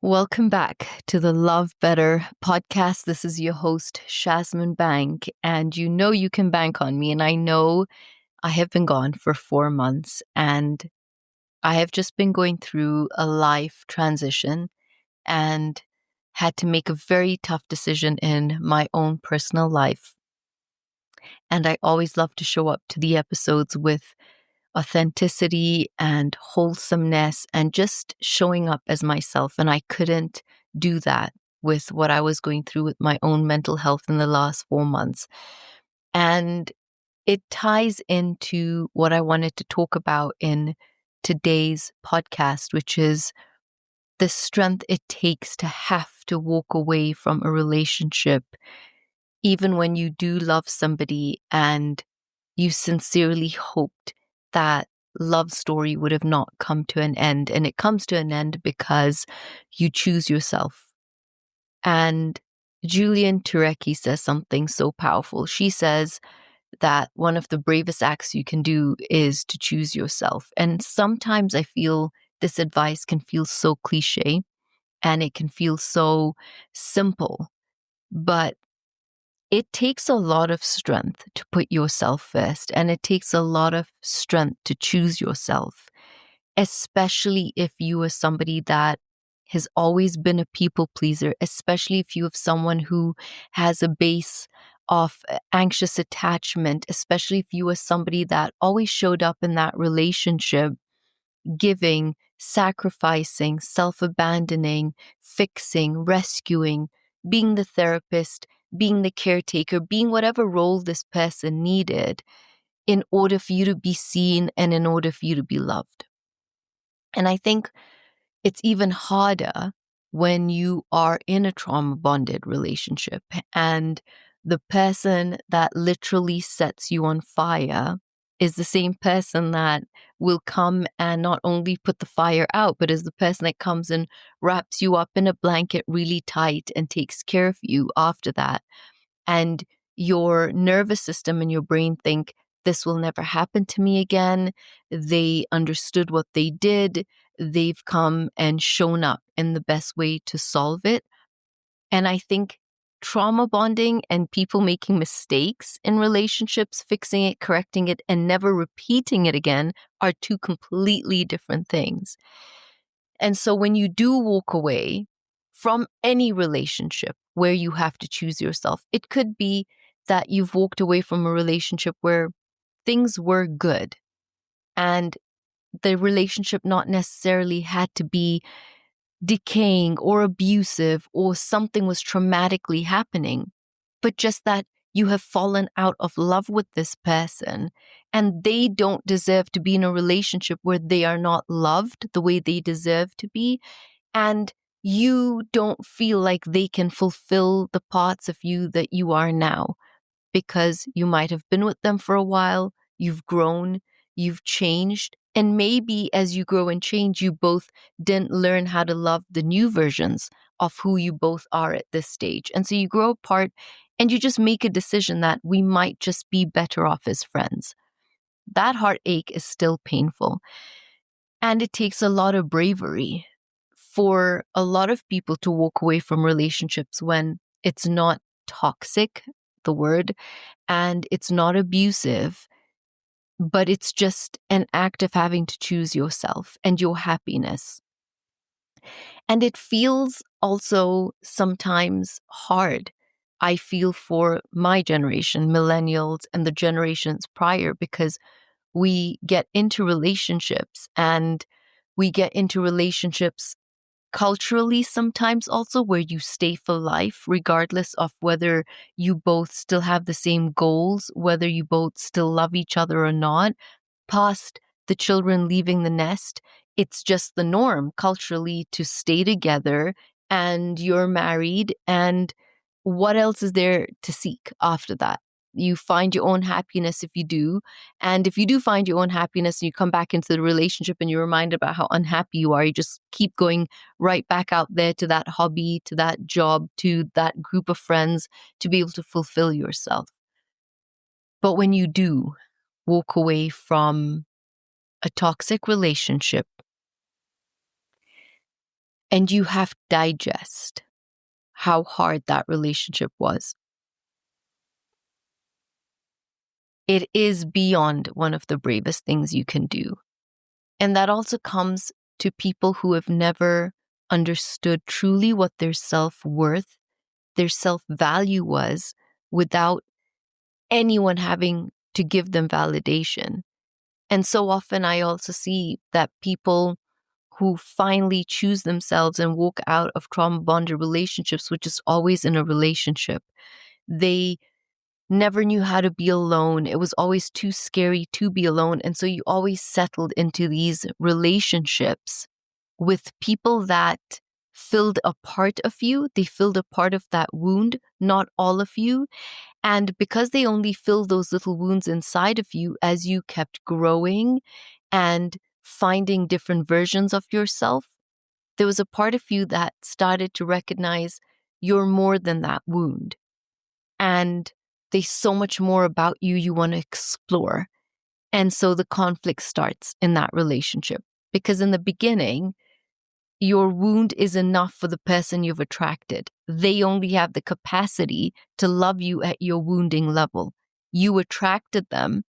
Welcome back to the Love Better podcast. This is your host, Shasmin Bank, and you know you can bank on me. And I know I have been gone for 4 months, and I have just been going through a life transition and had to make a very tough decision in my own personal life. And I always love to show up to the episodes with authenticity and wholesomeness and just showing up as myself. And I couldn't do that with what I was going through with my own mental health in the last 4 months. And it ties into what I wanted to talk about in today's podcast, which is the strength it takes to have to walk away from a relationship, even when you do love somebody and you sincerely hoped that love story would have not come to an end. And it comes to an end because you choose yourself. And Julian Turecki says something so powerful. She says that one of the bravest acts you can do is to choose yourself. And sometimes I feel this advice can feel so cliche and it can feel so simple, but it takes a lot of strength to put yourself first, and it takes a lot of strength to choose yourself, especially if you are somebody that has always been a people pleaser, especially if you have someone who has a base of anxious attachment, especially if you are somebody that always showed up in that relationship giving, sacrificing, self-abandoning, fixing, rescuing, being the therapist, being the caretaker, being whatever role this person needed in order for you to be seen and in order for you to be loved. And I think it's even harder when you are in a trauma-bonded relationship and the person that literally sets you on fire is the same person that will come and not only put the fire out, but is the person that comes and wraps you up in a blanket really tight and takes care of you after that. And your nervous system and your brain think, this will never happen to me again. They understood what they did. They've come and shown up in the best way to solve it. And I think trauma bonding and people making mistakes in relationships, fixing it, correcting it, and never repeating it again are two completely different things. And so when you do walk away from any relationship where you have to choose yourself, it could be that you've walked away from a relationship where things were good and the relationship not necessarily had to be decaying or abusive or something was traumatically happening, but just that you have fallen out of love with this person and they don't deserve to be in a relationship where they are not loved the way they deserve to be. And you don't feel like they can fulfill the parts of you that you are now because you might have been with them for a while, you've grown, you've changed, and maybe as you grow and change, you both didn't learn how to love the new versions of who you both are at this stage. And so you grow apart and you just make a decision that we might just be better off as friends. That heartache is still painful. And it takes a lot of bravery for a lot of people to walk away from relationships when it's not toxic, the word, and it's not abusive, but it's just an act of having to choose yourself and your happiness. And it feels also sometimes hard. I feel for my generation, millennials, and the generations prior, because we get into relationships and we get into relationships culturally sometimes also where you stay for life, regardless of whether you both still have the same goals, whether you both still love each other or not. Past the children leaving the nest, it's just the norm culturally to stay together and you're married. And what else is there to seek after that? You find your own happiness if you do. And if you do find your own happiness and you come back into the relationship and you're reminded about how unhappy you are, you just keep going right back out there to that hobby, to that job, to that group of friends to be able to fulfill yourself. But when you do walk away from a toxic relationship, and you have to digest how hard that relationship was. It is beyond one of the bravest things you can do. And that also comes to people who have never understood truly what their self-worth, their self-value was without anyone having to give them validation. And so often I also see that people who finally choose themselves and walk out of trauma-bonded relationships, which is always in a relationship, they never knew how to be alone. It was always too scary to be alone. And so you always settled into these relationships with people that filled a part of you. They filled a part of that wound, not all of you. And because they only filled those little wounds inside of you as you kept growing and finding different versions of yourself, there was a part of you that started to recognize you're more than that wound. And there's so much more about you want to explore. And so the conflict starts in that relationship. Because in the beginning, your wound is enough for the person you've attracted. They only have the capacity to love you at your wounding level. You attracted them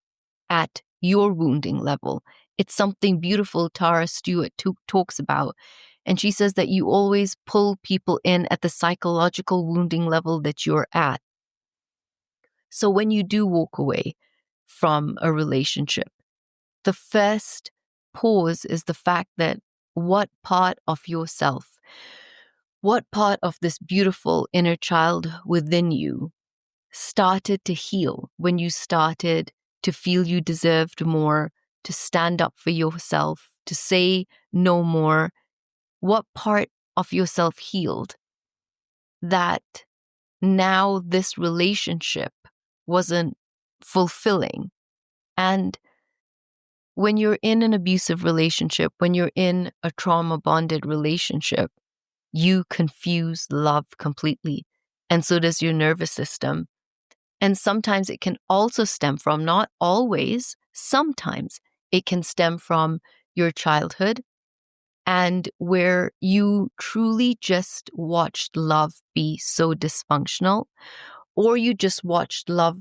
at your wounding level. It's something beautiful Tara Stewart talks about. And she says that you always pull people in at the psychological wounding level that you're at. So when you do walk away from a relationship, the first pause is the fact that what part of yourself, what part of this beautiful inner child within you started to heal when you started to feel you deserved more, to stand up for yourself, to say no more? What part of yourself healed that now this relationship wasn't fulfilling? And when you're in an abusive relationship, when you're in a trauma-bonded relationship, you confuse love completely. And so does your nervous system. And sometimes it can also stem from, not always, sometimes it can stem from your childhood, and where you truly just watched love be so dysfunctional, or you just watched love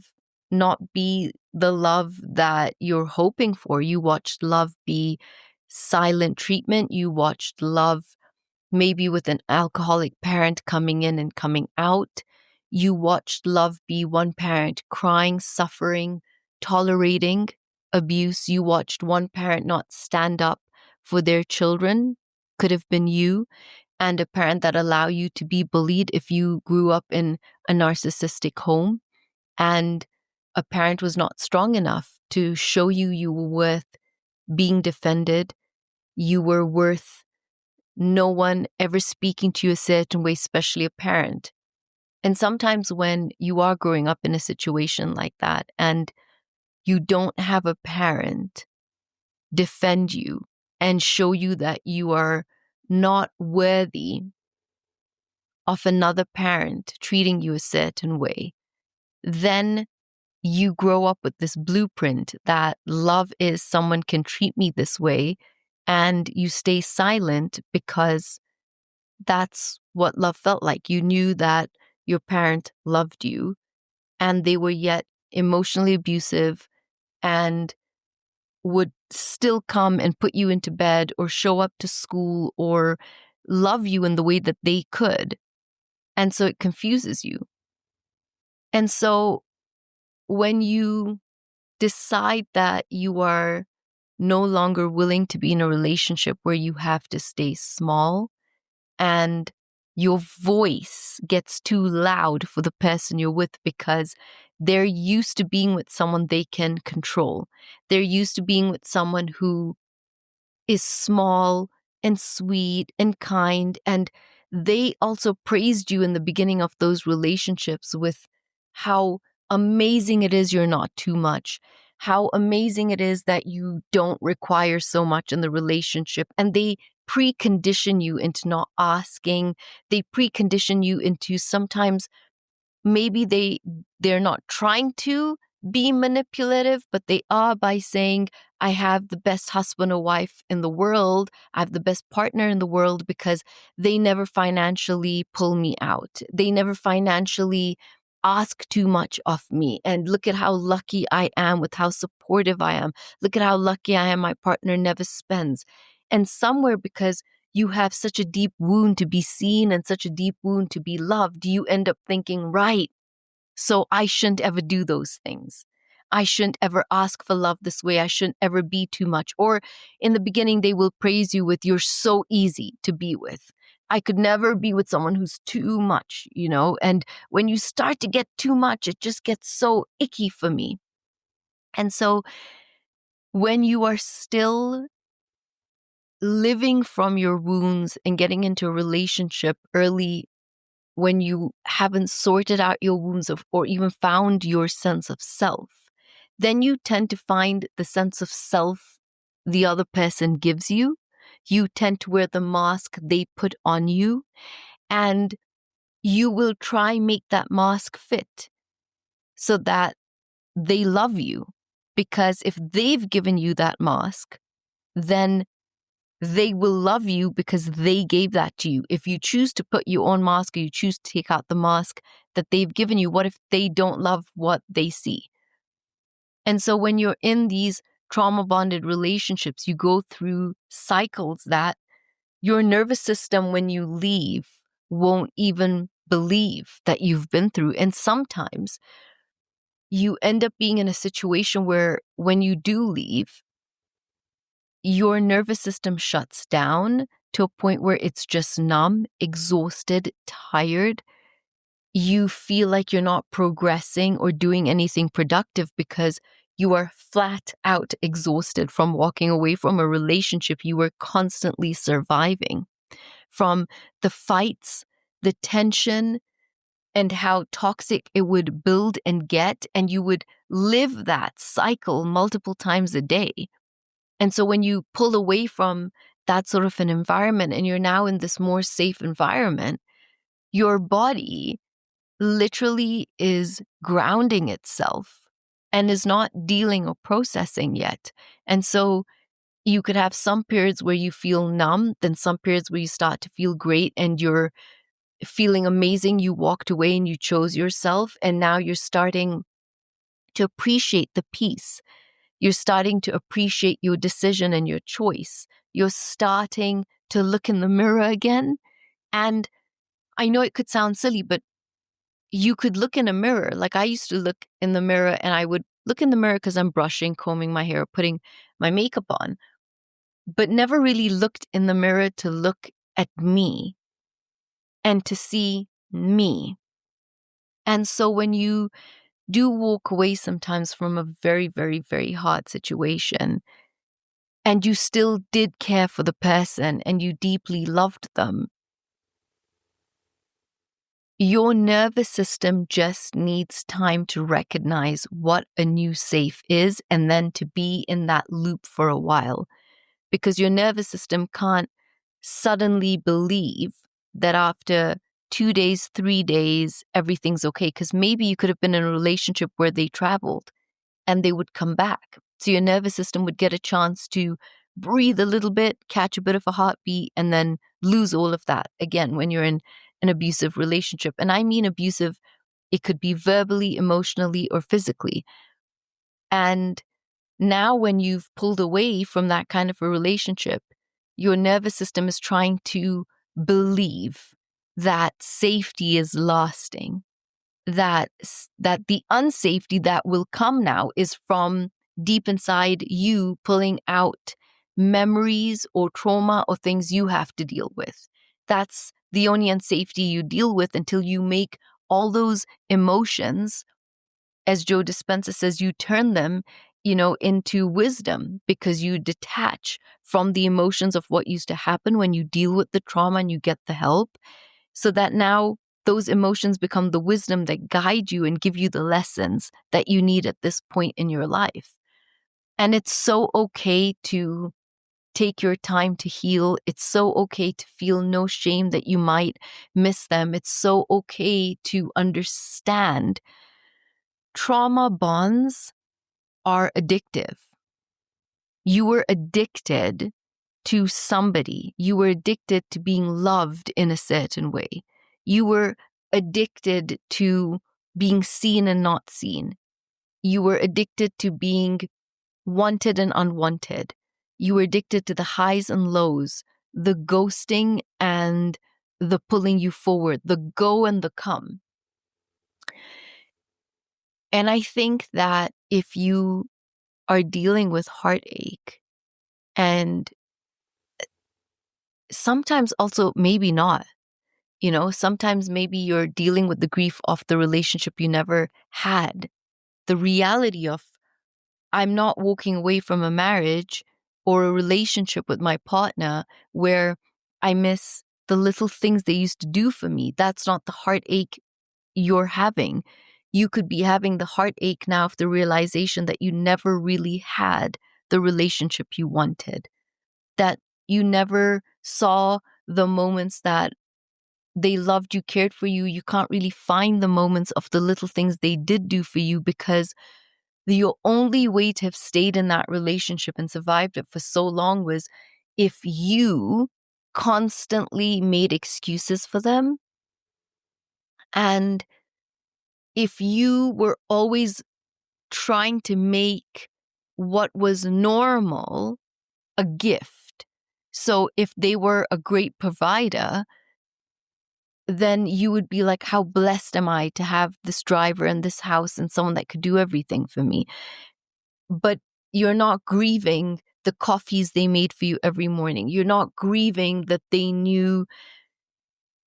not be the love that you're hoping for. You watched love be silent treatment. You watched love maybe with an alcoholic parent coming in and coming out. You watched love be one parent crying, suffering, tolerating abuse. You watched one parent not stand up for their children, could have been you, and a parent that allow you to be bullied if you grew up in a narcissistic home, and a parent was not strong enough to show you you were worth being defended, you were worth no one ever speaking to you a certain way, especially a parent. And sometimes when you are growing up in a situation like that and you don't have a parent defend you and show you that you are not worthy of another parent treating you a certain way, then you grow up with this blueprint that love is someone can treat me this way, and you stay silent because that's what love felt like. You knew that your parent loved you and they were yet emotionally abusive and would still come and put you into bed or show up to school or love you in the way that they could. And so it confuses you. And so when you decide that you are no longer willing to be in a relationship where you have to stay small and your voice gets too loud for the person you're with because they're used to being with someone they can control. They're used to being with someone who is small and sweet and kind. And they also praised you in the beginning of those relationships with how amazing it is you're not too much, how amazing it is that you don't require so much in the relationship. And they precondition you into not asking. They precondition you into sometimes maybe they're not trying to be manipulative, but they are by saying, I have the best husband or wife in the world. I have the best partner in the world because they never financially pull me out. They never financially ask too much of me. And look at how lucky I am with how supportive I am. Look at how lucky I am my partner never spends. And somewhere, because you have such a deep wound to be seen and such a deep wound to be loved, you end up thinking, right, so I shouldn't ever do those things. I shouldn't ever ask for love this way. I shouldn't ever be too much. Or in the beginning, they will praise you with, you're so easy to be with. I could never be with someone who's too much, and when you start to get too much, it just gets so icky for me. And so when you are still living from your wounds and getting into a relationship early, when you haven't sorted out your wounds or even found your sense of self, then you tend to find the sense of self the other person gives you. You tend to wear the mask they put on you, and you will try make that mask fit so that they love you. Because if they've given you that mask, then they will love you because they gave that to you. If you choose to put your own mask or you choose to take out the mask that they've given you, what if they don't love what they see? And so when you're in these trauma bonded relationships, you go through cycles that your nervous system, when you leave, won't even believe that you've been through. And sometimes you end up being in a situation where when you do leave, your nervous system shuts down to a point where it's just numb, exhausted, tired. You feel like you're not progressing or doing anything productive because you are flat out exhausted from walking away from a relationship you were constantly surviving, from the fights, the tension, and how toxic it would build and get. And you would live that cycle multiple times a day. And so when you pull away from that sort of an environment and you're now in this more safe environment, your body literally is grounding itself and is not dealing or processing yet. And so you could have some periods where you feel numb, then some periods where you start to feel great and you're feeling amazing. You walked away and you chose yourself, and now you're starting to appreciate the peace. You're starting to appreciate your decision and your choice. You're starting to look in the mirror again. And I know it could sound silly, but you could look in a mirror. Like I used to look in the mirror, and I would look in the mirror because I'm brushing, combing my hair, putting my makeup on, but never really looked in the mirror to look at me and to see me. And so when you do walk away sometimes from a very, very, very hard situation, and you still did care for the person and you deeply loved them, your nervous system just needs time to recognize what a new safe is and then to be in that loop for a while. Because your nervous system can't suddenly believe that after 2 days, 3 days, everything's okay. Because maybe you could have been in a relationship where they traveled and they would come back. So your nervous system would get a chance to breathe a little bit, catch a bit of a heartbeat, and then lose all of that again when you're in an abusive relationship. And I mean abusive, it could be verbally, emotionally, or physically. And now when you've pulled away from that kind of a relationship, your nervous system is trying to believe that safety is lasting, that the unsafety that will come now is from deep inside you pulling out memories or trauma or things you have to deal with. That's the only unsafety you deal with until you make all those emotions, as Joe Dispenza says, you turn them, into wisdom, because you detach from the emotions of what used to happen when you deal with the trauma and you get the help, so that now those emotions become the wisdom that guide you and give you the lessons that you need at this point in your life. And it's so okay to take your time to heal. It's so okay to feel no shame that you might miss them. It's so okay to understand trauma bonds are addictive. You were addicted to somebody. You were addicted to being loved in a certain way. You were addicted to being seen and not seen. You were addicted to being wanted and unwanted. You were addicted to the highs and lows, the ghosting and the pulling you forward, the go and the come. And I think that if you are dealing with heartache, and sometimes also maybe not, sometimes maybe you're dealing with the grief of the relationship you never had. The reality of, I'm not walking away from a marriage or a relationship with my partner where I miss the little things they used to do for me. That's not the heartache you're having. You could be having the heartache now of the realization that you never really had the relationship you wanted, that you never saw the moments that they loved you, cared for you. You can't really find the moments of the little things they did do for you because your only way to have stayed in that relationship and survived it for so long was if you constantly made excuses for them, and if you were always trying to make what was normal a gift. So if they were a great provider, then you would be like, how blessed am I to have this driver and this house and someone that could do everything for me. But you're not grieving the coffees they made for you every morning. You're not grieving that they knew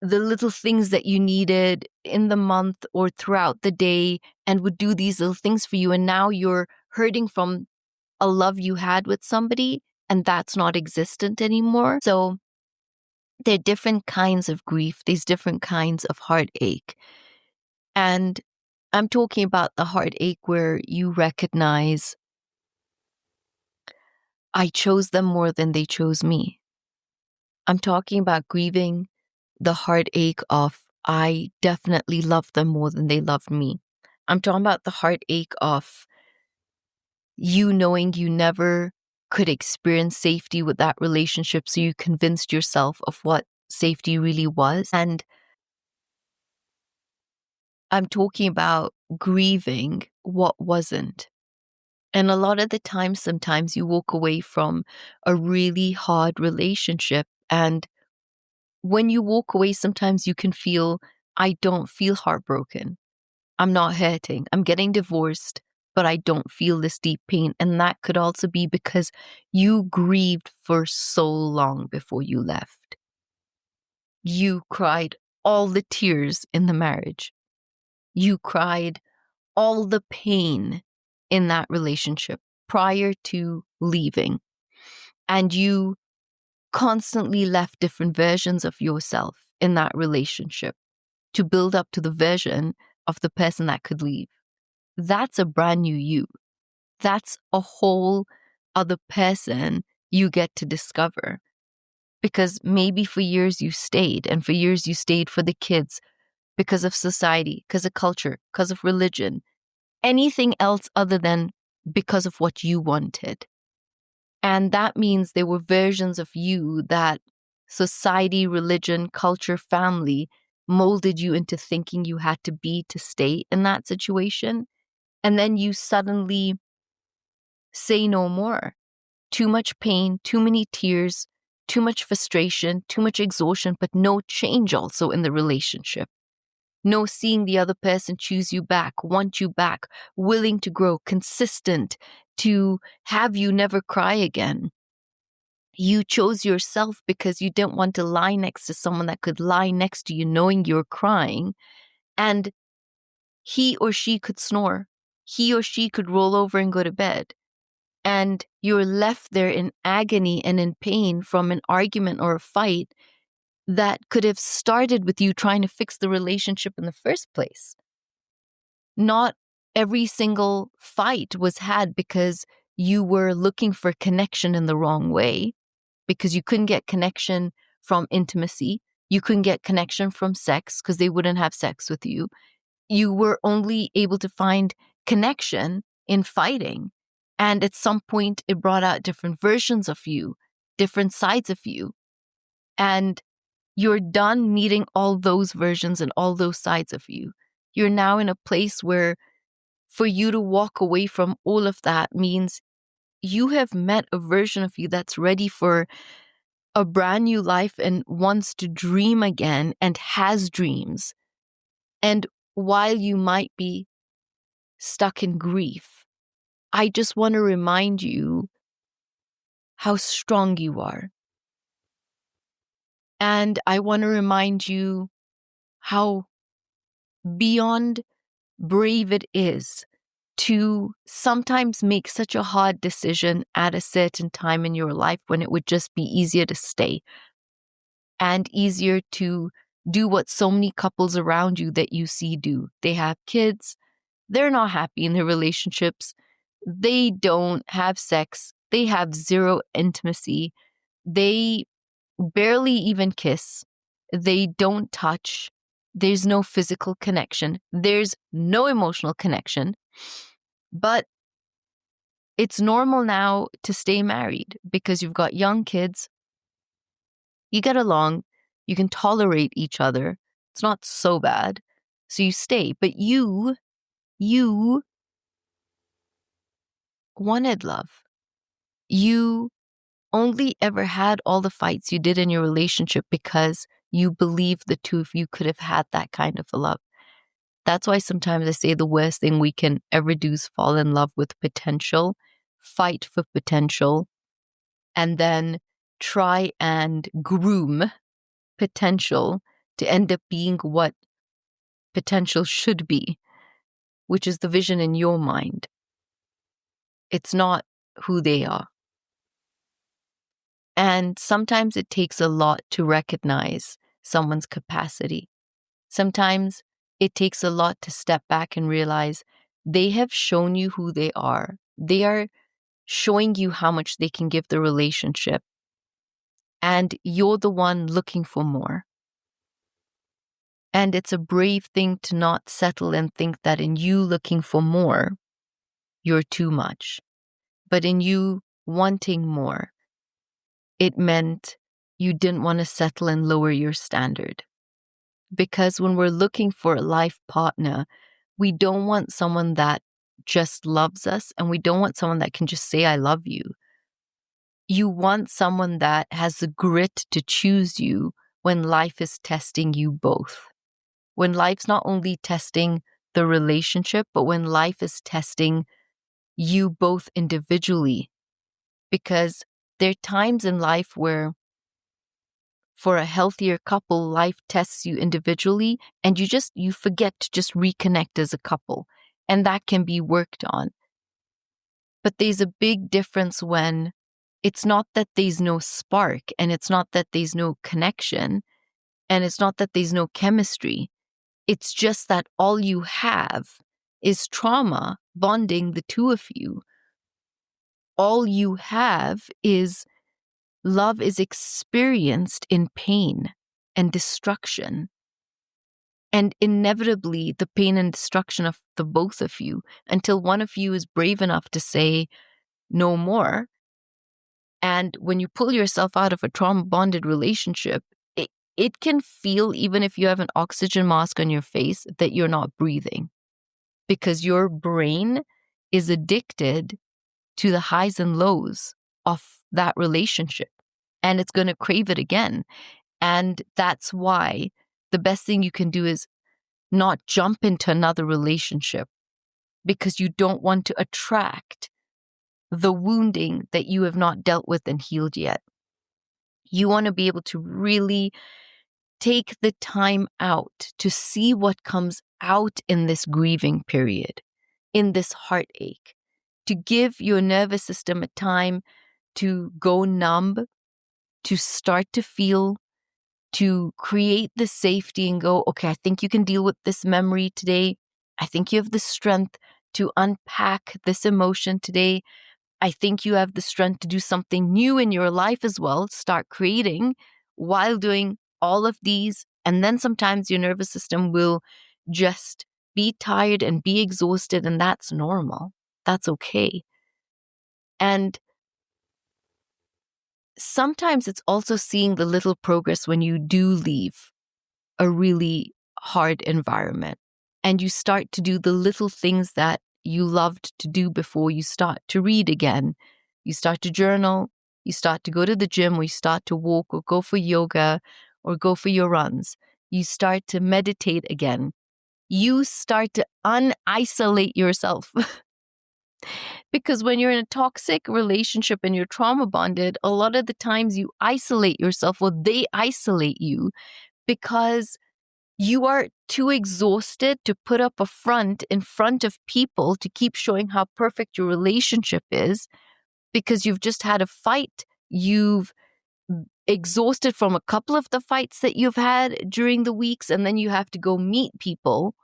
the little things that you needed in the month or throughout the day and would do these little things for you. And now you're hurting from a love you had with somebody and that's not existent anymore. So there are different kinds of grief. There's different kinds of heartache. And I'm talking about the heartache where you recognize, I chose them more than they chose me. I'm talking about grieving the heartache of, I definitely loved them more than they loved me. I'm talking about the heartache of you knowing you never could experience safety with that relationship, so you convinced yourself of what safety really was. And I'm talking about grieving what wasn't. And a lot of the time, sometimes you walk away from a really hard relationship. And when you walk away, sometimes you can feel, I don't feel heartbroken. I'm not hurting. I'm getting divorced, but I don't feel this deep pain. And that could also be because you grieved for so long before you left. You cried all the tears in the marriage. You cried all the pain in that relationship prior to leaving. And you constantly left different versions of yourself in that relationship to build up to the version of the person that could leave. That's a brand new you. That's a whole other person you get to discover. Because maybe for years you stayed, and for years you stayed for the kids because of society, because of culture, because of religion, anything else other than because of what you wanted. And that means there were versions of you that society, religion, culture, family molded you into thinking you had to be to stay in that situation. And then you suddenly say no more. Too much pain, too many tears, too much frustration, too much exhaustion, but no change also in the relationship. No seeing the other person choose you back, want you back, willing to grow, consistent, to have you never cry again. You chose yourself because you didn't want to lie next to someone that could lie next to you knowing you're crying, and he or she could snore. He or she could roll over and go to bed. And you're left there in agony and in pain from an argument or a fight that could have started with you trying to fix the relationship in the first place. Not every single fight was had because you were looking for connection in the wrong way, because you couldn't get connection from intimacy. You couldn't get connection from sex because they wouldn't have sex with you. You were only able to find connection in fighting. And at some point, it brought out different versions of you, different sides of you. And you're done meeting all those versions and all those sides of you. You're now in a place where for you to walk away from all of that means you have met a version of you that's ready for a brand new life and wants to dream again and has dreams. And while you might be stuck in grief, I just want to remind you how strong you are. And I want to remind you how beyond brave it is to sometimes make such a hard decision at a certain time in your life when it would just be easier to stay and easier to do what so many couples around you that you see do. They have kids. They're not happy in their relationships. They don't have sex. They have zero intimacy. They barely even kiss. They don't touch. There's no physical connection. There's no emotional connection. But it's normal now to stay married because you've got young kids. You get along. You can tolerate each other. It's not so bad. So you stay. But you wanted love. You only ever had all the fights you did in your relationship because you believed the two of you could have had that kind of a love. That's why sometimes I say the worst thing we can ever do is fall in love with potential, fight for potential, and then try and groom potential to end up being what potential should be, which is the vision in your mind. It's not who they are. And sometimes it takes a lot to recognize someone's capacity. Sometimes it takes a lot to step back and realize they have shown you who they are. They are showing you how much they can give the relationship. And you're the one looking for more. And it's a brave thing to not settle and think that in you looking for more, you're too much. But in you wanting more, it meant you didn't want to settle and lower your standard. Because when we're looking for a life partner, we don't want someone that just loves us, and we don't want someone that can just say, I love you. You want someone that has the grit to choose you when life is testing you both. When life's not only testing the relationship, but when life is testing you both individually. Because there are times in life where for a healthier couple, life tests you individually and you forget to just reconnect as a couple. And that can be worked on. But there's a big difference when it's not that there's no spark and it's not that there's no connection and it's not that there's no chemistry. It's just that all you have is trauma bonding the two of you. All you have is love is experienced in pain and destruction. And inevitably, the pain and destruction of the both of you, until one of you is brave enough to say no more. And when you pull yourself out of a trauma-bonded relationship, it can feel, even if you have an oxygen mask on your face, that you're not breathing. Because your brain is addicted to the highs and lows of that relationship. And it's going to crave it again. And that's why the best thing you can do is not jump into another relationship, because you don't want to attract the wounding that you have not dealt with and healed yet. You want to be able to really take the time out to see what comes out in this grieving period, in this heartache, to give your nervous system a time to go numb, to start to feel, to create the safety and go, okay, I think you can deal with this memory today. I think you have the strength to unpack this emotion today. I think you have the strength to do something new in your life as well. Start creating while doing all of these. And then sometimes your nervous system will just be tired and be exhausted, and that's normal. That's okay. And sometimes it's also seeing the little progress when you do leave a really hard environment and you start to do the little things that you loved to do before. You start to read again, you start to journal, you start to go to the gym, or you start to walk or go for yoga or go for your runs. You start to meditate again. You start to un-isolate yourself. Because when you're in a toxic relationship and you're trauma bonded, a lot of the times you isolate yourself, or they isolate you, because you are too exhausted to put up a front in front of people to keep showing how perfect your relationship is, because you've just had a fight. You've exhausted from a couple of the fights that you've had during the weeks, and then you have to go meet people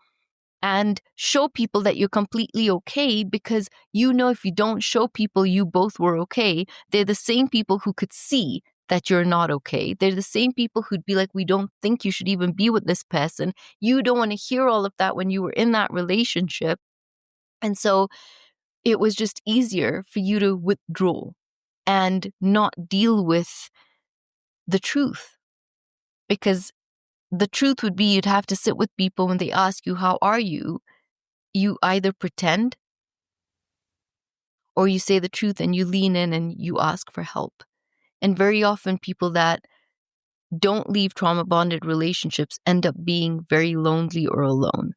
and show people that you're completely okay, because you know if you don't show people you both were okay, they're the same people who could see that you're not okay. They're the same people who'd be like, we don't think you should even be with this person. You don't want to hear all of that when you were in that relationship. And so it was just easier for you to withdraw and not deal with the truth, because the truth would be you'd have to sit with people when they ask you, how are you? You either pretend or you say the truth and you lean in and you ask for help. And very often people that don't leave trauma bonded relationships end up being very lonely or alone.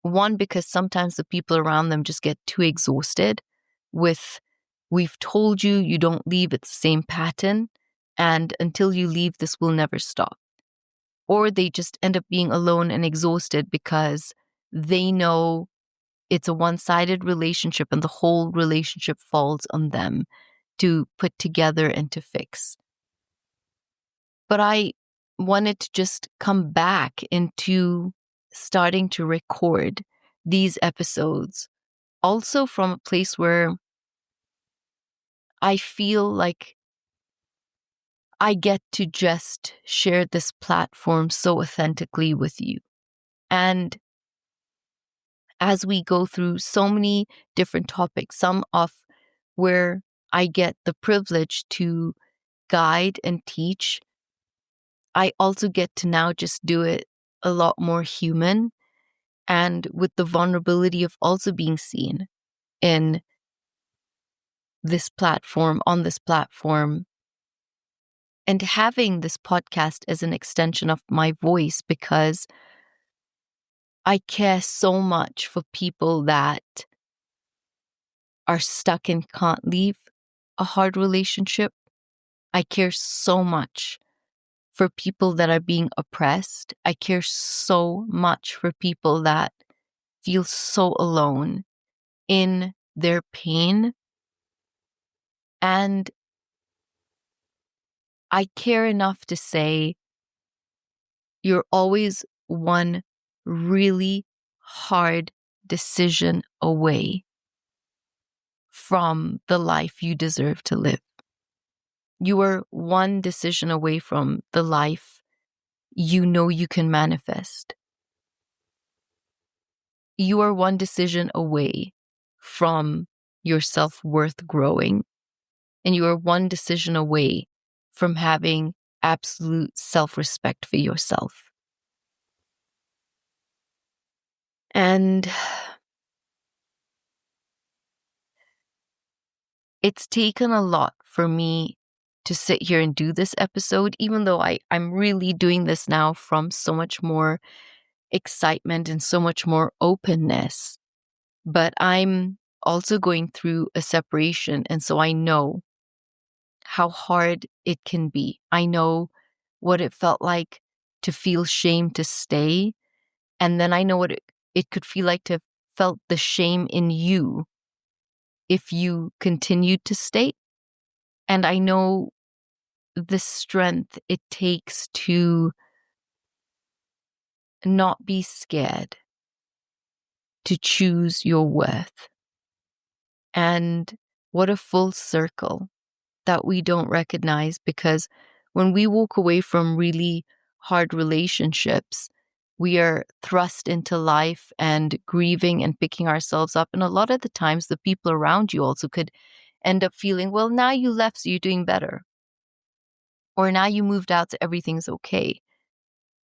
One, because sometimes the people around them just get too exhausted with, we've told you, you don't leave, it's the same pattern, and until you leave, this will never stop. Or they just end up being alone and exhausted because they know it's a one-sided relationship and the whole relationship falls on them to put together and to fix. But I wanted to just come back into starting to record these episodes also from a place where I feel like I get to just share this platform so authentically with you. And as we go through so many different topics, some of where I get the privilege to guide and teach, I also get to now just do it a lot more human and with the vulnerability of also being seen in this platform, on this platform, and having this podcast as an extension of my voice, because I care so much for people that are stuck and can't leave a hard relationship. I care so much for people that are being oppressed. I care so much for people that feel so alone in their pain. And I care enough to say, you're always one really hard decision away from the life you deserve to live. You are one decision away from the life you know you can manifest. You are one decision away from your self-worth growing. And you are one decision away from having absolute self-respect for yourself. And it's taken a lot for me to sit here and do this episode, even though I'm really doing this now from so much more excitement and so much more openness. But I'm also going through a separation, and so I know how hard it can be. I know what it felt like to feel shame to stay. And then I know what it could feel like to have felt the shame in you if you continued to stay. And I know the strength it takes to not be scared, to choose your worth. And what a full circle that we don't recognize, because when we walk away from really hard relationships, we are thrust into life and grieving and picking ourselves up. And a lot of the times, the people around you also could end up feeling, well, now you left, so you're doing better. Or now you moved out, so everything's okay.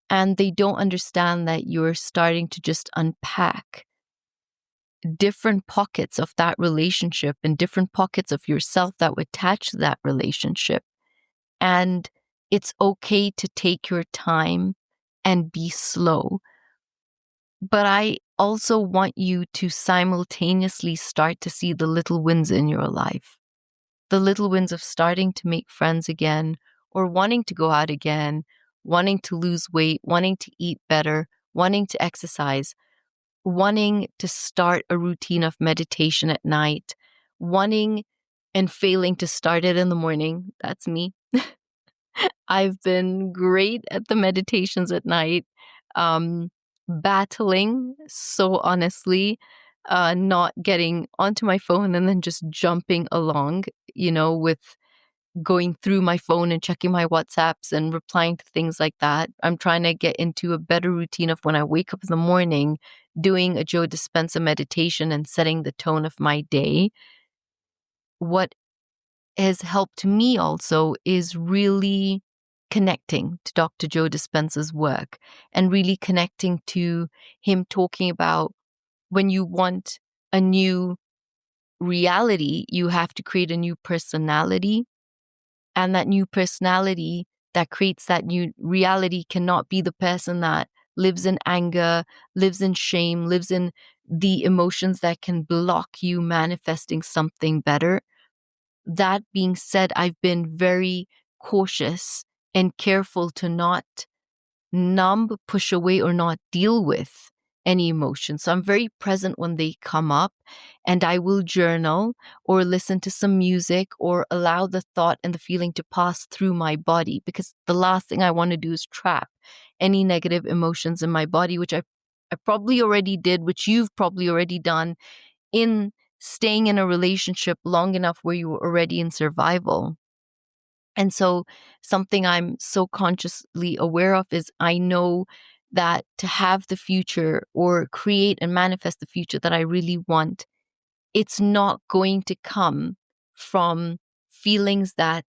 And they don't understand that you're starting to just unpack different pockets of that relationship and different pockets of yourself that would attach to that relationship. And it's okay to take your time and be slow. But I also want you to simultaneously start to see the little wins in your life. The little wins of starting to make friends again, or wanting to go out again, wanting to lose weight, wanting to eat better, wanting to exercise, wanting to start a routine of meditation at night, wanting and failing to start it in the morning. That's me. I've been great at the meditations at night, battling, so honestly, not getting onto my phone and then just jumping along, with going through my phone and checking my WhatsApps and replying to things like that. I'm trying to get into a better routine of when I wake up in the morning, doing a Joe Dispenza meditation and setting the tone of my day. What has helped me also is really connecting to Dr. Joe Dispenza's work and really connecting to him talking about when you want a new reality, you have to create a new personality. And that new personality that creates that new reality cannot be the person that lives in anger, lives in shame, lives in the emotions that can block you manifesting something better. That being said, I've been very cautious and careful to not numb, push away, or not deal with any emotions. So I'm very present when they come up, and I will journal or listen to some music or allow the thought and the feeling to pass through my body, because the last thing I want to do is trap any negative emotions in my body, which I probably already did, which you've probably already done in staying in a relationship long enough where you were already in survival. And so something I'm so consciously aware of is I know that to have the future or create and manifest the future that I really want, it's not going to come from feelings that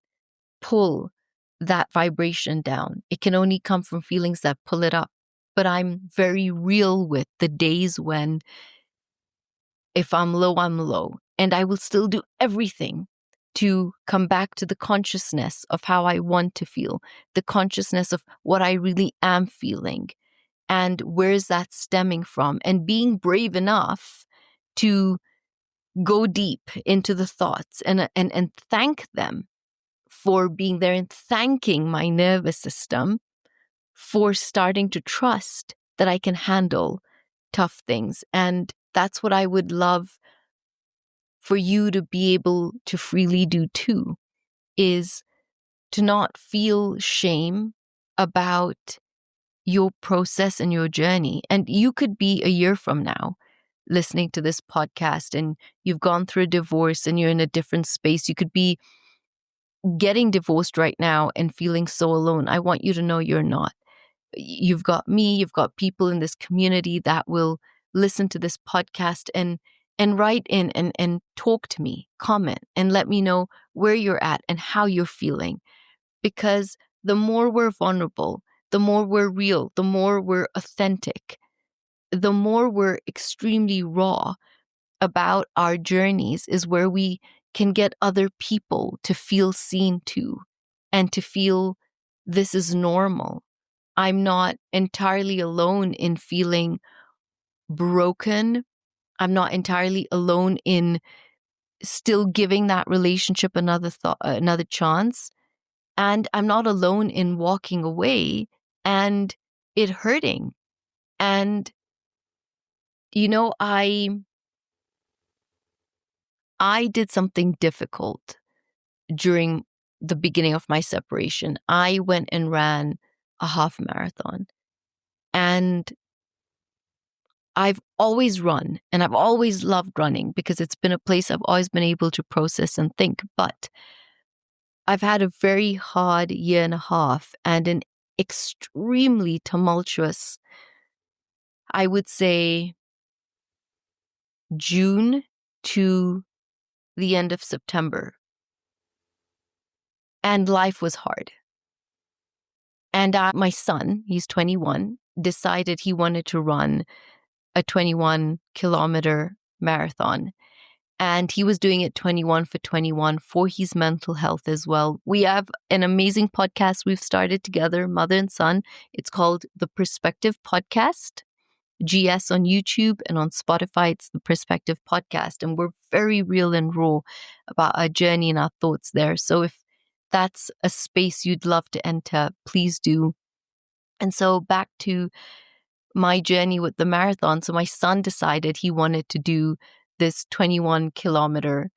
pull that vibration down. It can only come from feelings that pull it up. But I'm very real with the days when if I'm low, I'm low. And I will still do everything to come back to the consciousness of how I want to feel, the consciousness of what I really am feeling, and where is that stemming from, and being brave enough to go deep into the thoughts and thank them for being there, and thanking my nervous system for starting to trust that I can handle tough things. And that's what I would love for you to be able to freely do too, is to not feel shame about your process and your journey. And you could be a year from now listening to this podcast and you've gone through a divorce and you're in a different space. You could be getting divorced right now and feeling so alone. I want you to know you're not. You've got me, you've got people in this community that will listen to this podcast and write in and talk to me, comment, and let me know where you're at and how you're feeling. Because the more we're vulnerable, the more we're real, the more we're authentic, the more we're extremely raw about our journeys is where we can get other people to feel seen too, and to feel this is normal. I'm not entirely alone in feeling broken. I'm not entirely alone in still giving that relationship another chance. And I'm not alone in walking away and it hurting. And, I did something difficult during the beginning of my separation. I went and ran a half marathon. And I've always run and I've always loved running because it's been a place I've always been able to process and think. But I've had a very hard year and a half and an extremely tumultuous, I would say, June to the end of September. And life was hard. And my son, he's 21, decided he wanted to run a 21-kilometer marathon. And he was doing it 21 for 21 for his mental health as well. We have an amazing podcast we've started together, mother and son. It's called The Perspective Podcast. GS on YouTube and on Spotify, it's the Perspective Podcast. And we're very real and raw about our journey and our thoughts there. So if that's a space you'd love to enter, please do. And so back to my journey with the marathon. So my son decided he wanted to do this 21-kilometer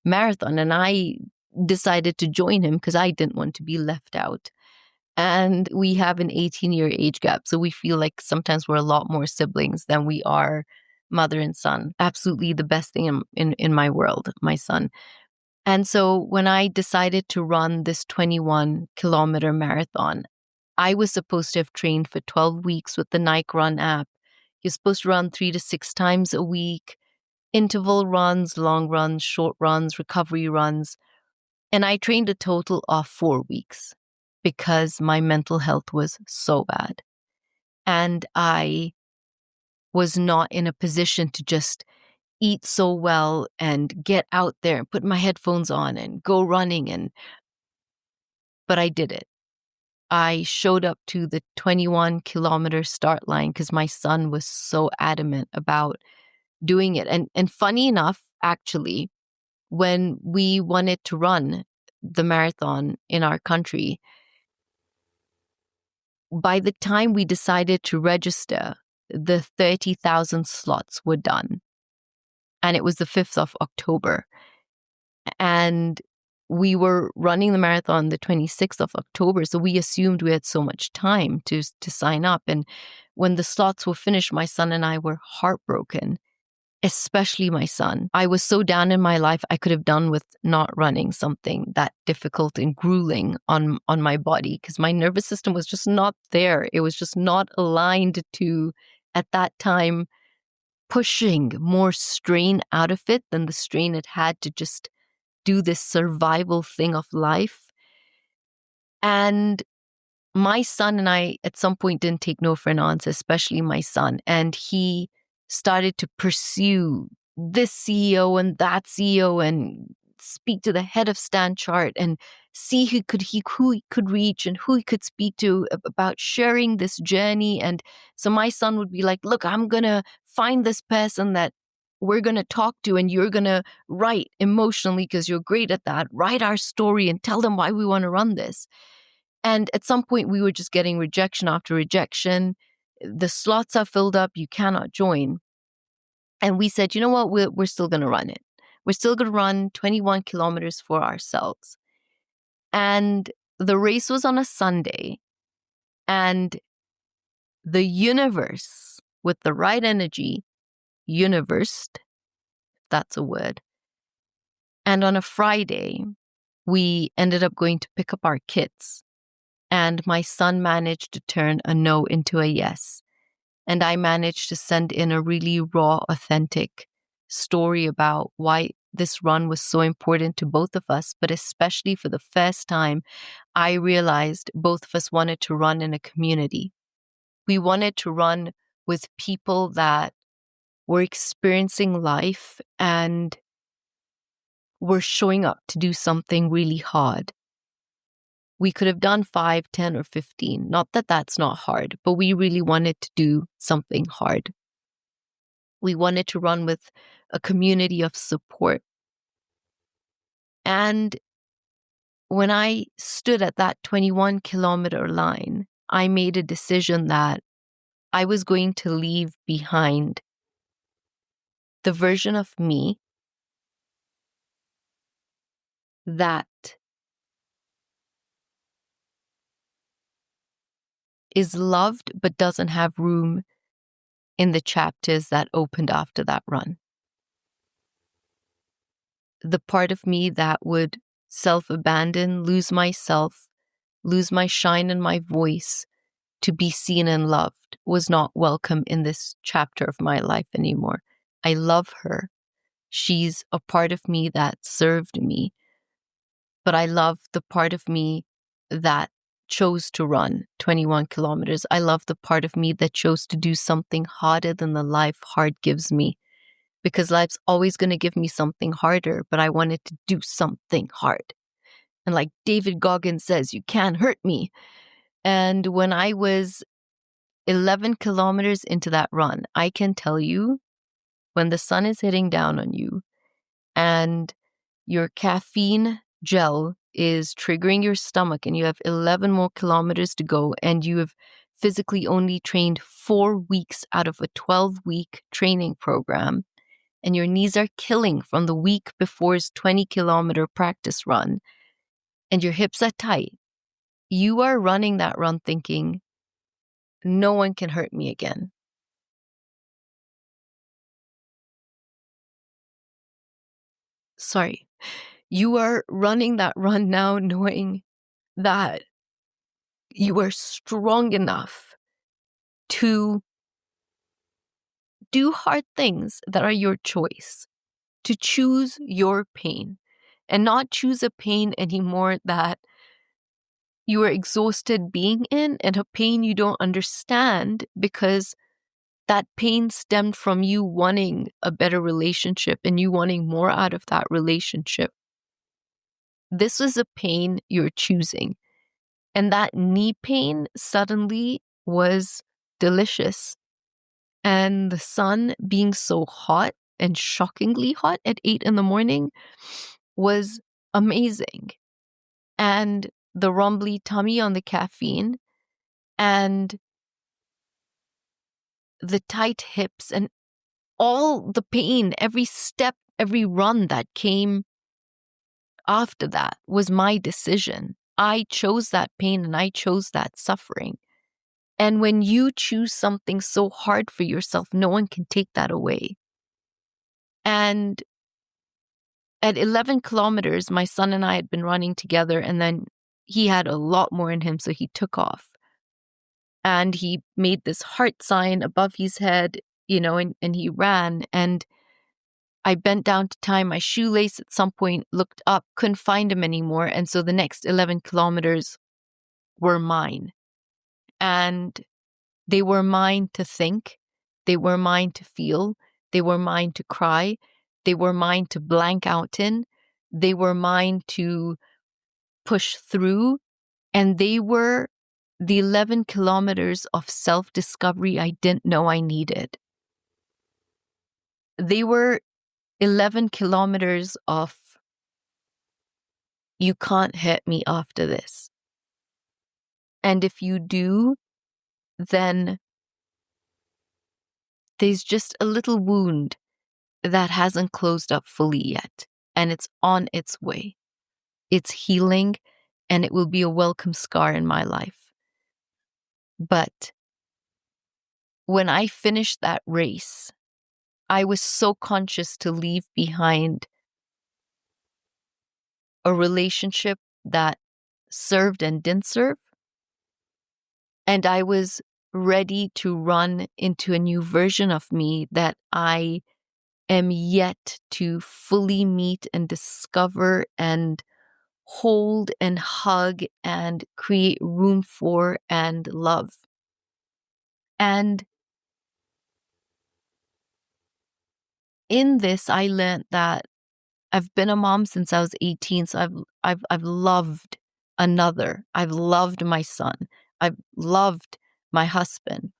marathon, and I decided to join him because I didn't want to be left out. And we have an 18-year age gap. So we feel like sometimes we're a lot more siblings than we are mother and son. Absolutely the best thing in my world, my son. And so when I decided to run this 21-kilometer marathon, I was supposed to have trained for 12 weeks with the Nike Run app. You're supposed to run 3 to 6 times a week, interval runs, long runs, short runs, recovery runs. And I trained a total of 4 weeks because my mental health was so bad. And I was not in a position to just eat so well and get out there and put my headphones on and go running. But I did it. I showed up to the 21-kilometer start line because my son was so adamant about doing it. And funny enough, actually, when we wanted to run the marathon in our country, by the time we decided to register, the 30,000 slots were done. And it was the 5th of October. And we were running the marathon the 26th of October. So we assumed we had so much time to sign up. And when the slots were finished, my son and I were heartbroken, especially my son. I was so down in my life, I could have done with not running something that difficult and grueling on my body because my nervous system was just not there. It was just not aligned to, at that time, pushing more strain out of it than the strain it had to just do this survival thing of life. And my son and I, at some point, didn't take no for an answer, especially my son. And he started to pursue this CEO and that CEO and speak to the head of Stanchart and see who he could reach and who he could speak to about sharing this journey. And so my son would be like, look, I'm going to find this person that we're going to talk to, and you're going to write emotionally because you're great at that. Write our story and tell them why we want to run this. And at some point, we were just getting rejection after rejection. The slots are filled up. You cannot join. And we said, you know what? We're still going to run it. We're still going to run 21 kilometers for ourselves. And the race was on a Sunday. And the universe, with the right energy, universed, if that's a word. And on a Friday, we ended up going to pick up our kits. And my son managed to turn a no into a yes. And I managed to send in a really raw, authentic story about why this run was so important to both of us. But especially for the first time, I realized both of us wanted to run in a community. We wanted to run with people that were experiencing life and were showing up to do something really hard. We could have done 5, 10, or 15. Not that that's not hard, but we really wanted to do something hard. We wanted to run with a community of support. And when I stood at that 21-kilometer line, I made a decision that I was going to leave behind the version of me that is loved but doesn't have room in the chapters that opened after that run. The part of me that would self-abandon, lose myself, lose my shine and my voice to be seen and loved was not welcome in this chapter of my life anymore. I love her, She's a part of me that served me. But I love the part of me that chose to run 21 kilometers. I love the part of me that chose to do something harder than the life hard gives me. Because life's always going to give me something harder, but I wanted to do something hard. And like David Goggins says, you can't hurt me. And when I was 11 kilometers into that run, I can tell you, when the sun is hitting down on you and your caffeine gel is triggering your stomach and you have 11 more kilometers to go and you have physically only trained 4 weeks out of a 12-week training program and your knees are killing from the week before's 20-kilometer practice run and your hips are tight, you are running that run thinking, no one can hurt me again. Sorry. You are running that run now knowing that you are strong enough to do hard things that are your choice, to choose your pain and not choose a pain anymore that you are exhausted being in and a pain you don't understand because that pain stemmed from you wanting a better relationship and you wanting more out of that relationship. This is a pain you're choosing. And that knee pain suddenly was delicious. And the sun being so hot and shockingly hot at 8 a.m. was amazing. And the rumbly tummy on the caffeine and the tight hips and all the pain, every step, every run that came after that was my decision. I chose that pain and I chose that suffering. And when you choose something so hard for yourself, no one can take that away. And at 11 kilometers, my son and I had been running together, and then he had a lot more in him, so he took off. And he made this heart sign above his head, and he ran. And I bent down to tie my shoelace at some point, looked up, couldn't find him anymore. And so the next 11 kilometers were mine. And they were mine to think. They were mine to feel. They were mine to cry. They were mine to blank out in. They were mine to push through. And they were the 11 kilometers of self-discovery I didn't know I needed. They were 11 kilometers of, you can't hit me after this. And if you do, then there's just a little wound that hasn't closed up fully yet. And it's on its way. It's healing and it will be a welcome scar in my life. But when I finished that race, I was so conscious to leave behind a relationship that served and didn't serve. And I was ready to run into a new version of me that I am yet to fully meet and discover and hold and hug and create room for and love. And in this, I learned that I've been a mom since I was 18, so I've loved another. I've loved my son. I've loved my husband.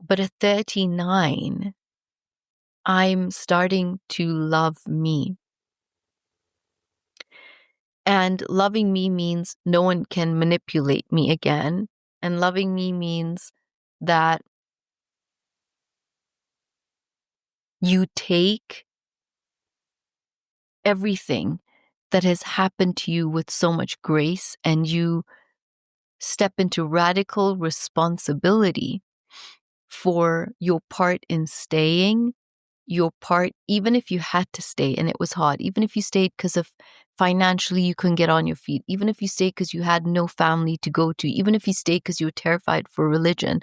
But at 39, I'm starting to love me. And loving me means no one can manipulate me again. And loving me means that you take everything that has happened to you with so much grace and you step into radical responsibility for your part in staying, your part, even if you had to stay and it was hard, even if you stayed because of financially you couldn't get on your feet, even if you stayed because you had no family to go to, even if you stayed because you were terrified for religion.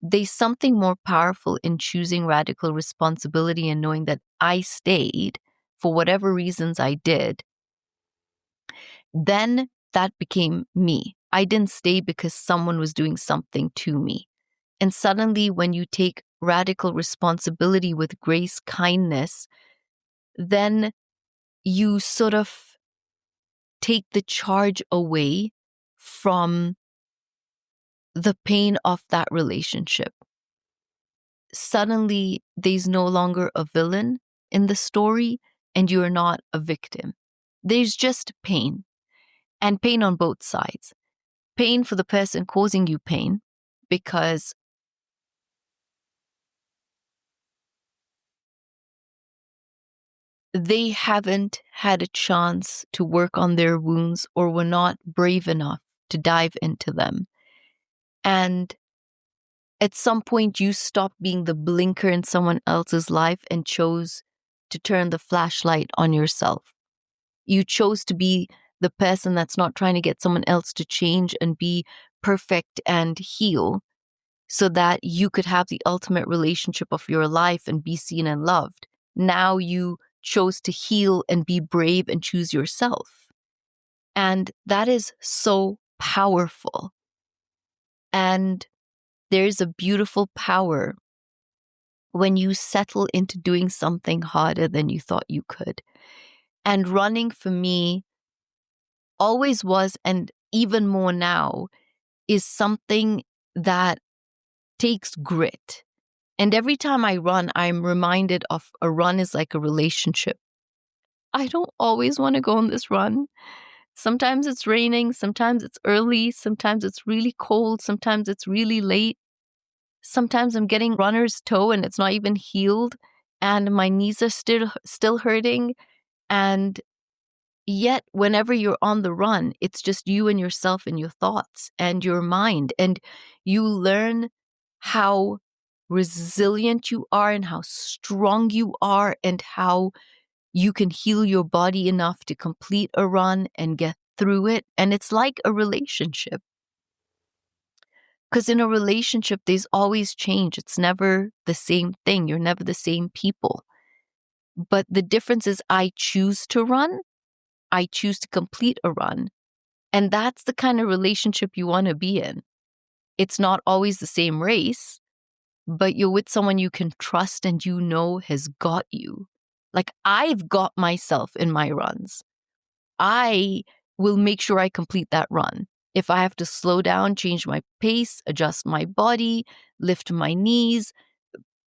there's something more powerful in choosing radical responsibility and knowing that I stayed for whatever reasons I did. Then that became me. I didn't stay because someone was doing something to me. And suddenly, when you take radical responsibility with grace, kindness, then you sort of take the charge away from the pain of that relationship. Suddenly, there's no longer a villain in the story, and you're not a victim. There's just pain, and pain on both sides. Pain for the person causing you pain because they haven't had a chance to work on their wounds or were not brave enough to dive into them. And at some point, you stopped being the blinker in someone else's life and chose to turn the flashlight on yourself. You chose to be the person that's not trying to get someone else to change and be perfect and heal so that you could have the ultimate relationship of your life and be seen and loved. Now you chose to heal and be brave and choose yourself. And that is so powerful. And there's a beautiful power when you settle into doing something harder than you thought you could. And running for me always was, and even more now, is something that takes grit. And every time I run, I'm reminded of a run is like a relationship. I don't always want to go on this run. Sometimes it's raining, sometimes it's early, sometimes it's really cold, sometimes it's really late. Sometimes I'm getting runner's toe and it's not even healed and my knees are still hurting. And yet, whenever you're on the run, it's just you and yourself and your thoughts and your mind. And you learn how resilient you are and how strong you are and how you can heal your body enough to complete a run and get through it. And it's like a relationship. Because in a relationship, there's always change. It's never the same thing. You're never the same people. But the difference is I choose to run. I choose to complete a run. And that's the kind of relationship you want to be in. It's not always the same race, but you're with someone you can trust and you know has got you. Like I've got myself in my runs. I will make sure I complete that run. If I have to slow down, change my pace, adjust my body, lift my knees,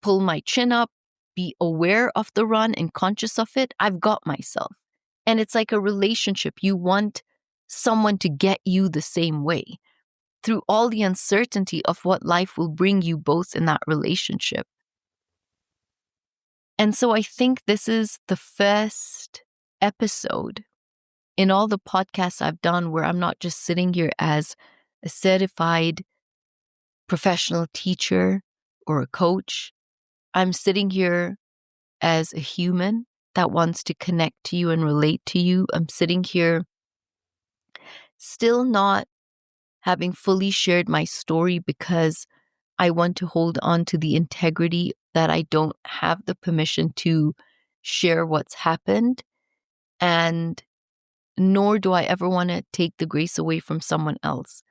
pull my chin up, be aware of the run and conscious of it, I've got myself. And it's like a relationship. You want someone to get you the same way through all the uncertainty of what life will bring you both in that relationship. And so I think this is the first episode in all the podcasts I've done where I'm not just sitting here as a certified professional teacher or a coach. I'm sitting here as a human that wants to connect to you and relate to you. I'm sitting here still not having fully shared my story because I want to hold on to the integrity that I don't have the permission to share what's happened. And nor do I ever want to take the grace away from someone else.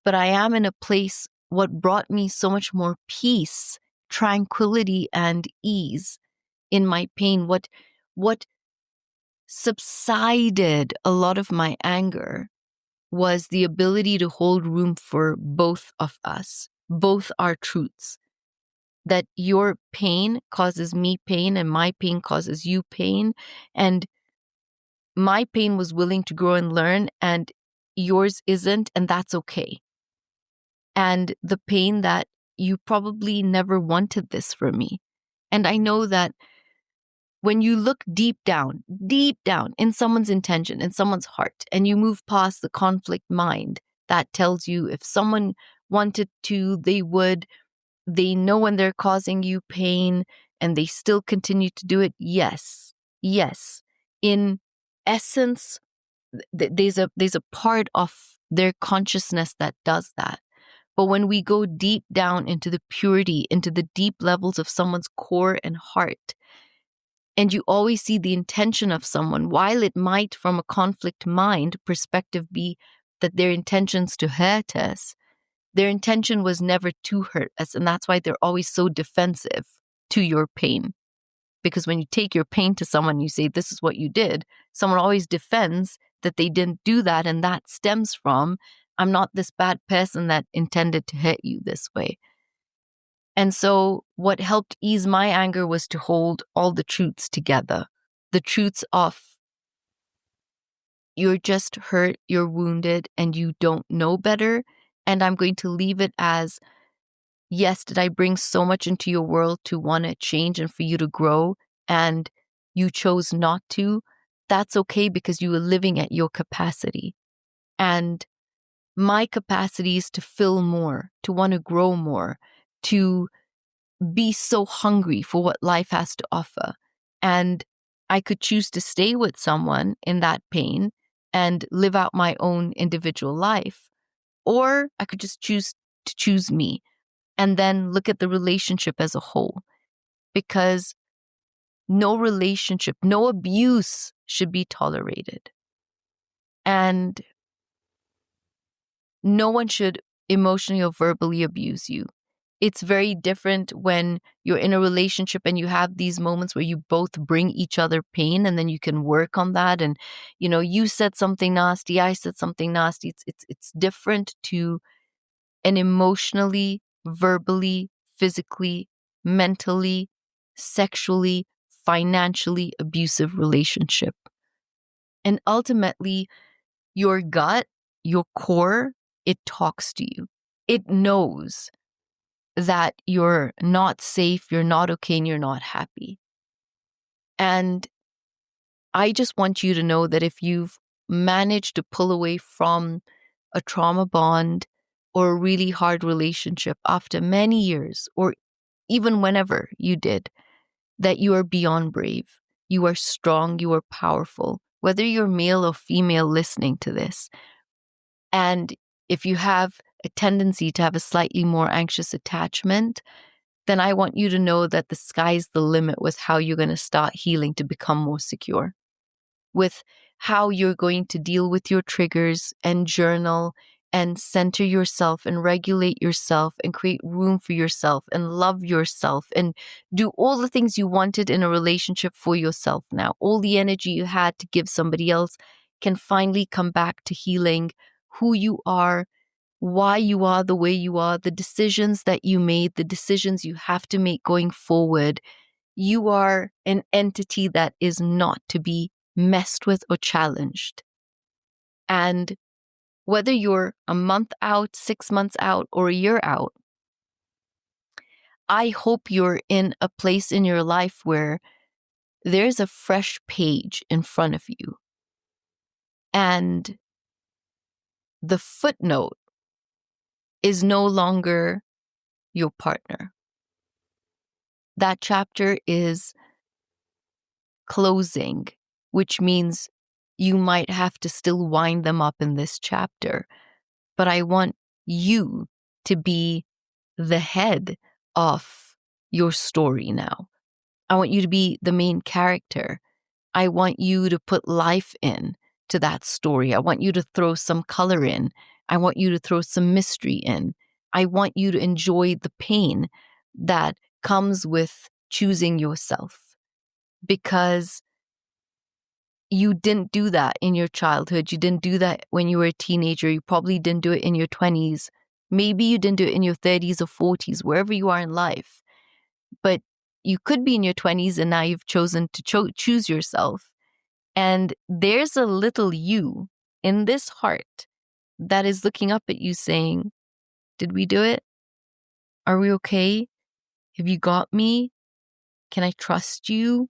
But I am in a place, what brought me so much more peace, tranquility, and ease in my pain, what subsided a lot of my anger was the ability to hold room for both of us, both our truths. That your pain causes me pain and my pain causes you pain. And my pain was willing to grow and learn and yours isn't, and that's okay. And the pain that you probably never wanted this for me. And I know that when you look deep down in someone's intention, in someone's heart, and you move past the conflict mind that tells you if someone wanted to, they would, they know when they're causing you pain and they still continue to do it. Yes. In essence, there's a part of their consciousness that does that. But when we go deep down into the purity, into the deep levels of someone's core and heart, and you always see the intention of someone, while it might from a conflict mind perspective be that their intentions to hurt us, their intention was never to hurt us. And that's why they're always so defensive to your pain. Because when you take your pain to someone, you say, this is what you did, someone always defends that they didn't do that. And that stems from, I'm not this bad person that intended to hurt you this way. And so what helped ease my anger was to hold all the truths together. The truths of you're just hurt, you're wounded, and you don't know better. And I'm going to leave it as, yes, did I bring so much into your world to want to change and for you to grow, and you chose not to? That's okay, because you were living at your capacity. And my capacity is to fill more, to want to grow more, to be so hungry for what life has to offer. And I could choose to stay with someone in that pain and live out my own individual life. Or I could just choose to choose me and then look at the relationship as a whole. Because no relationship, no abuse should be tolerated. And no one should emotionally or verbally abuse you. It's very different when you're in a relationship and you have these moments where you both bring each other pain, and then you can work on that. And, you said something nasty, I said something nasty. It's different to an emotionally, verbally, physically, mentally, sexually, financially abusive relationship. And ultimately, your gut, your core, it talks to you. It knows that you're not safe, you're not okay, and you're not happy. And I just want you to know that if you've managed to pull away from a trauma bond or a really hard relationship after many years, or even whenever you did, that you are beyond brave. You are strong, you are powerful, whether you're male or female listening to this. And if you have a tendency to have a slightly more anxious attachment, then I want you to know that the sky's the limit with how you're going to start healing to become more secure, with how you're going to deal with your triggers and journal and center yourself and regulate yourself and create room for yourself and love yourself and do all the things you wanted in a relationship for yourself now. All the energy you had to give somebody else can finally come back to healing who you are, why you are the way you are, the decisions that you made, the decisions you have to make going forward. You are an entity that is not to be messed with or challenged. And whether you're a month out, 6 months out, or a year out, I hope you're in a place in your life where there's a fresh page in front of you. And the footnote is no longer your partner. That chapter is closing, which means you might have to still wind them up in this chapter. But I want you to be the head of your story now. I want you to be the main character. I want you to put life in to that story. I want you to throw some color in. I want you to throw some mystery in. I want you to enjoy the pain that comes with choosing yourself, because you didn't do that in your childhood. You didn't do that when you were a teenager. You probably didn't do it in your 20s. Maybe you didn't do it in your 30s or 40s, wherever you are in life. But you could be in your 20s and now you've chosen to choose yourself. And there's a little you in this heart that is looking up at you saying, did we do it? Are we okay? Have you got me? Can I trust you?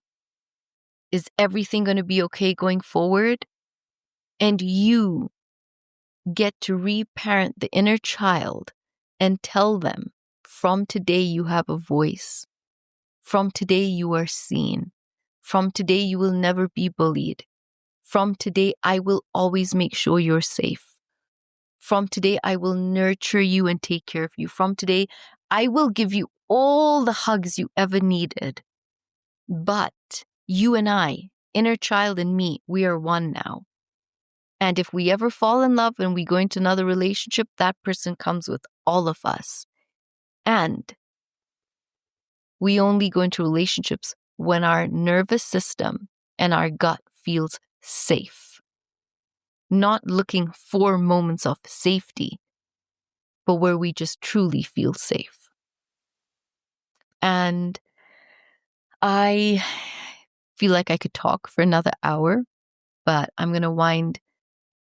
Is everything going to be okay going forward? And you get to reparent the inner child and tell them, from today you have a voice. From today you are seen. From today you will never be bullied. From today I will always make sure you're safe. From today, I will nurture you and take care of you. From today, I will give you all the hugs you ever needed. But you and I, inner child and me, we are one now. And if we ever fall in love and we go into another relationship, that person comes with all of us. And we only go into relationships when our nervous system and our gut feels safe. Not looking for moments of safety, but where we just truly feel safe. And I feel like I could talk for another hour, but I'm going to wind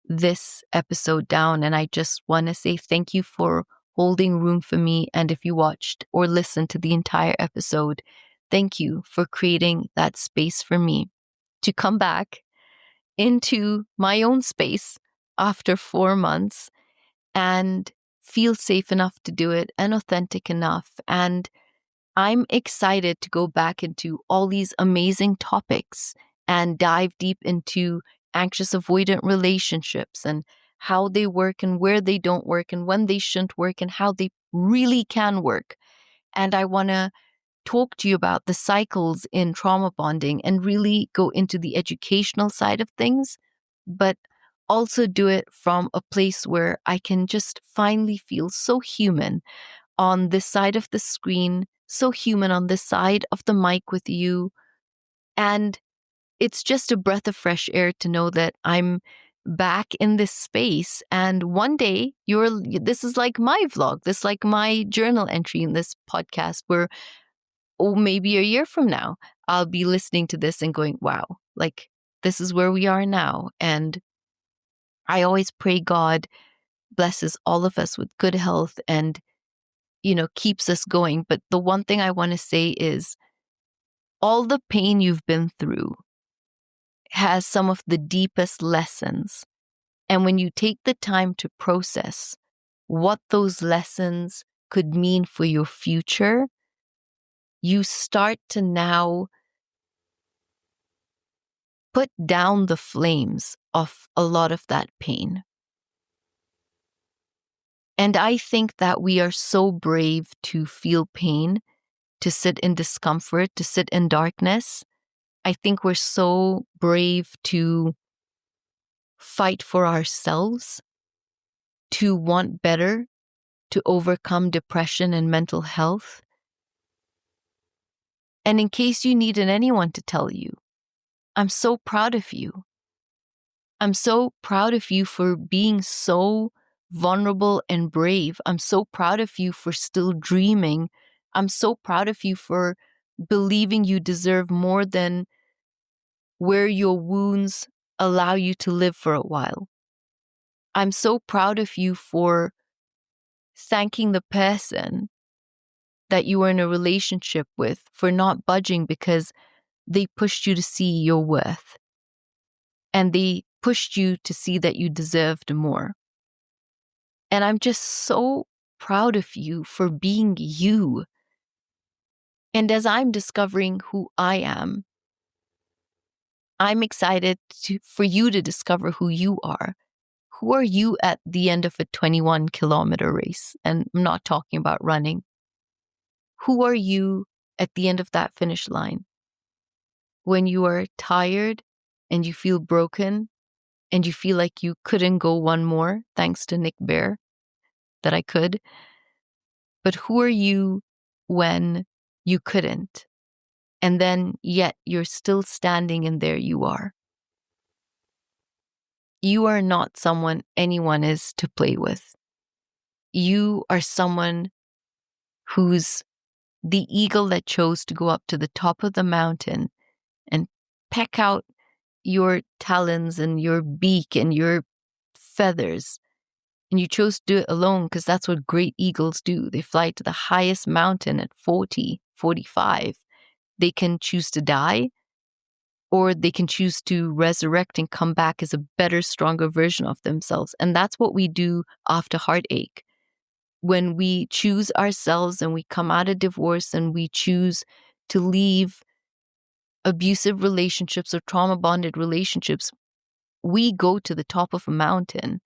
this episode down. And I just want to say thank you for holding room for me. And if you watched or listened to the entire episode, thank you for creating that space for me to come back into my own space after 4 months and feel safe enough to do it and authentic enough. And I'm excited to go back into all these amazing topics and dive deep into anxious avoidant relationships and how they work and where they don't work and when they shouldn't work and how they really can work. And I want to talk to you about the cycles in trauma bonding and really go into the educational side of things, but also do it from a place where I can just finally feel so human on this side of the screen, so human on this side of the mic with you. And it's just a breath of fresh air to know that I'm back in this space. And one day this is like my vlog, this is like my journal entry in this podcast where, oh, maybe a year from now, I'll be listening to this and going, wow, like this is where we are now. And I always pray God blesses all of us with good health and, keeps us going. But the one thing I want to say is all the pain you've been through has some of the deepest lessons. And when you take the time to process what those lessons could mean for your future, you start to now put down the flames of a lot of that pain. And I think that we are so brave to feel pain, to sit in discomfort, to sit in darkness. I think we're so brave to fight for ourselves, to want better, to overcome depression and mental health. And in case you needed anyone to tell you, I'm so proud of you. I'm so proud of you for being so vulnerable and brave. I'm so proud of you for still dreaming. I'm so proud of you for believing you deserve more than where your wounds allow you to live for a while. I'm so proud of you for thanking the person that you were in a relationship with for not budging because they pushed you to see your worth. And they pushed you to see that you deserved more. And I'm just so proud of you for being you. And as I'm discovering who I am, I'm excited for you to discover who you are. Who are you at the end of a 21-kilometer race? And I'm not talking about running. Who are you at the end of that finish line? When you are tired and you feel broken and you feel like you couldn't go one more, thanks to Nick Bear, that I could. But who are you when you couldn't? And then yet you're still standing and there you are. You are not someone anyone is to play with. You are someone who's the eagle that chose to go up to the top of the mountain and peck out your talons and your beak and your feathers. And you chose to do it alone because that's what great eagles do. They fly to the highest mountain at 40, 45. They can choose to die, or they can choose to resurrect and come back as a better, stronger version of themselves. And that's what we do after heartache. When we choose ourselves and we come out of divorce and we choose to leave abusive relationships or trauma bonded relationships, we go to the top of a mountain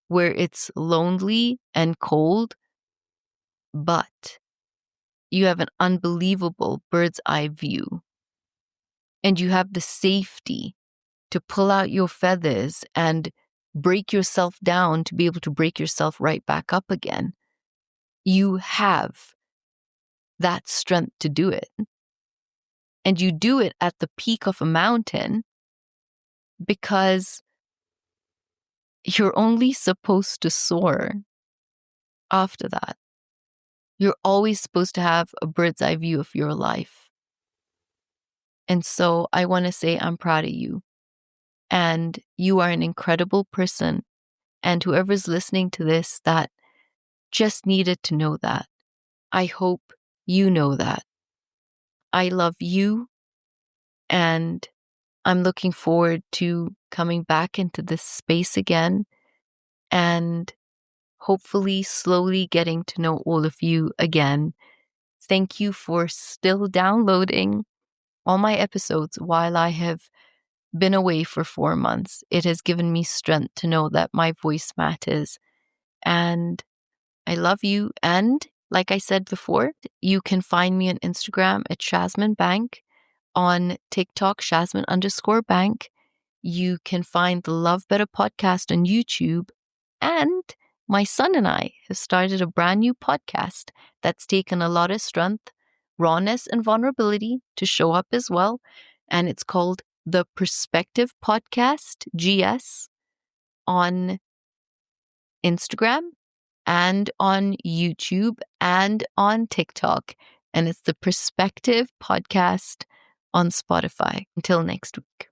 where it's lonely and cold, but you have an unbelievable bird's eye view. And you have the safety to pull out your feathers and break yourself down to be able to break yourself right back up again. You have that strength to do it. And you do it at the peak of a mountain because you're only supposed to soar after that. You're always supposed to have a bird's eye view of your life. And so I want to say I'm proud of you. And you are an incredible person. And whoever's listening to this that just needed to know that, I hope you know that. I love you, and I'm looking forward to coming back into this space again and hopefully slowly getting to know all of you again. Thank you for still downloading all my episodes while I have been away for 4 months. It has given me strength to know that my voice matters. And I love you. And like I said before, you can find me on Instagram at Shasmin Bank, on TikTok, Shasmin_Bank. You can find the Love Better podcast on YouTube. And my son and I have started a brand new podcast that's taken a lot of strength, rawness, and vulnerability to show up as well. And it's called the Perspective Podcast GS on Instagram and on YouTube and on TikTok. And it's the Perspective Podcast on Spotify. Until next week.